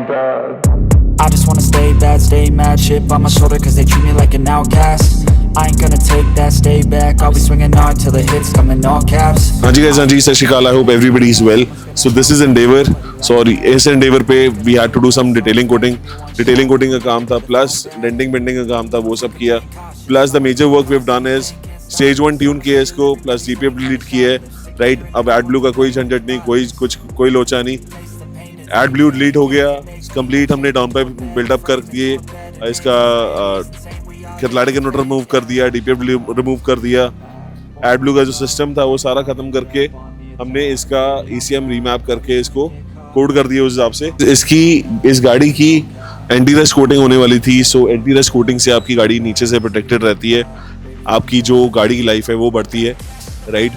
bad. I just wanna stay bad, stay mad, chip on my shoulder cause they treat me like an outcast. I ain't gonna take that, stay back, I'll be swinging hard till the hits come in all caps. हाँ जी guys, हाँ जी, सत श्री अकाल, I hope everybody is well. So this is Endeavour. Sorry, इस Endeavour पे we had to do some detailing coating का काम था, plus denting bending का काम था, वो सब किया. Plus the major work we've done is stage 1 tune किया इसको, plus GPF delete किया है, right? अब AdBlue का कोई झंझट नहीं, कोई लोचा नहीं. AdBlue डिलीट हो गया कंप्लीट. हमने डाउन पाइप बिल्डअप कर दिए, इसका कैथलाइटिक इन्वर्टर रिमूव कर दिया, DPF रिमूव कर दिया. AdBlue का जो सिस्टम था वो सारा खत्म करके हमने इसका ECM रीमैप करके इसको कोड कर दिया उस हिसाब से. इस गाड़ी की एंटी रस्ट कोटिंग होने वाली थी. सो एंटी रस्ट कोटिंग से आपकी गाड़ी नीचे से प्रोटेक्टेड रहती है, आपकी जो गाड़ी की लाइफ है वो बढ़ती है, राइट?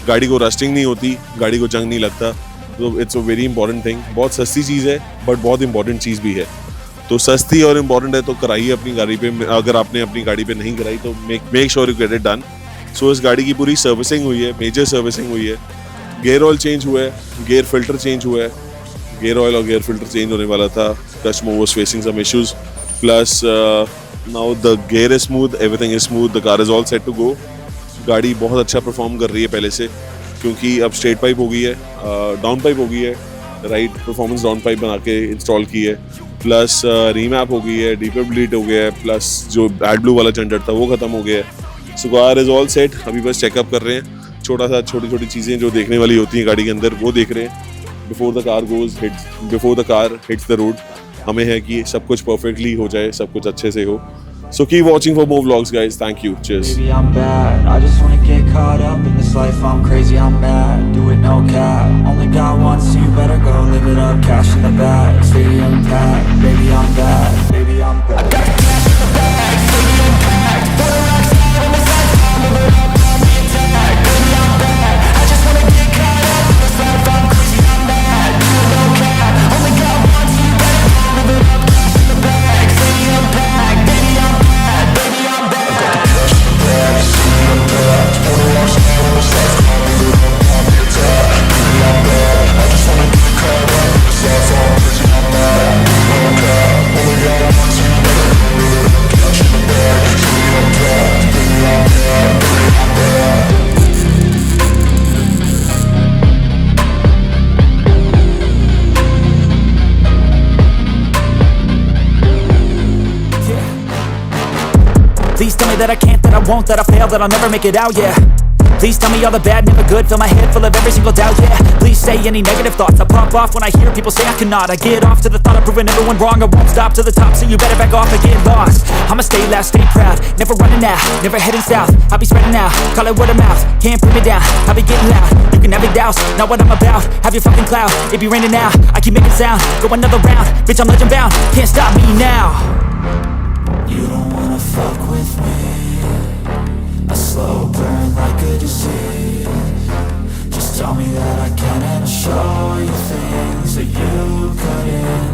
गाड़ी को रस्टिंग नहीं होती, गाड़ी को जंग नहीं लगता. तो it's a very important thing. बहुत सस्ती चीज़ है बट बहुत इंपॉर्टेंट चीज़ भी है. तो सस्ती और इम्पॉर्टेंट है तो कराइए अपनी गाड़ी पे. अगर आपने अपनी गाड़ी पे नहीं कराई तो make sure you get it done. So इस गाड़ी की पूरी सर्विसिंग हुई है, मेजर सर्विसिंग हुई है. गियर ऑयल चेंज हुआ है, गियर फिल्टर चेंज हुआ है. गियर ऑयल और गियर फिल्टर चेंज होने वाला था. Customer was facing some issues. Plus now the gear is smooth, everything is smooth, the car is all set to go. गाड़ी बहुत अच्छा परफॉर्म कर रही है पहले से, क्योंकि अब स्ट्रेट पाइप हो गई है, डाउन पाइप हो गई है, राइट? परफॉर्मेंस डाउन पाइप बना के इंस्टॉल की है. प्लस रीमैप हो गई है, DPF डिलीट हो गया है, प्लस जो AdBlue वाला झंझट था वो खत्म हो गया है. So car is all set. अभी बस चेकअप कर रहे हैं, छोटी छोटी चीज़ें जो देखने वाली होती हैं गाड़ी के अंदर वो देख रहे हैं. Before the car hits the road. हमें है कि सब कुछ परफेक्टली हो जाए, सब कुछ अच्छे से हो. So keep watching for more vlogs, guys. Thank you. Cheers. Baby, I'm bad. I just wanna get caught up in this life. I'm crazy, I'm mad. Do it no cap. Only got one, so you better go live it up. Cash in the bag, stadium packed. Baby, I'm bad. Baby, I'm bad. I got cash in the bag, stadium packed. Put a rock star on the side, live it up, call me attack. Baby, I'm bad. I just wanna get caught up in this life. I'm crazy, I'm mad. Do it no cap. Only got one, so you better go live it up. Cash in the bag, stadium packed. Baby, I'm bad. Baby, I'm bad. I got cash in the bag, stadium packed. Put a rock star on the side, live it up, call me attack. Baby, I'm bad. I just wanna get caught up in this life. I'm crazy, I'm mad. Do it no cap. Only got one, so you better go live it up. Cash in the bag, stadium packed. Baby, I'm bad. Baby, I'm bad. Please tell me that I can't, that I won't, that I fail, that I'll never make it out, yeah. Please tell me all the bad, never good, fill my head full of every single doubt, yeah. Please say any negative thoughts, I pop off when I hear people say I cannot. I get off to the thought of proving everyone wrong, I won't stop to the top, so you better back off and get lost. I'ma stay loud, stay proud, never running out, never heading south. I'll be spreading out, call it word of mouth, can't put me down, I'll be getting loud. You can have your doubts, not what I'm about, have your fucking clout. It be raining now, I keep making sound, go another round, bitch I'm legend bound, can't stop me now. You don't wanna fuck with me, a slow burn like a disease. Just tell me that I can and I'll show you things that you couldn't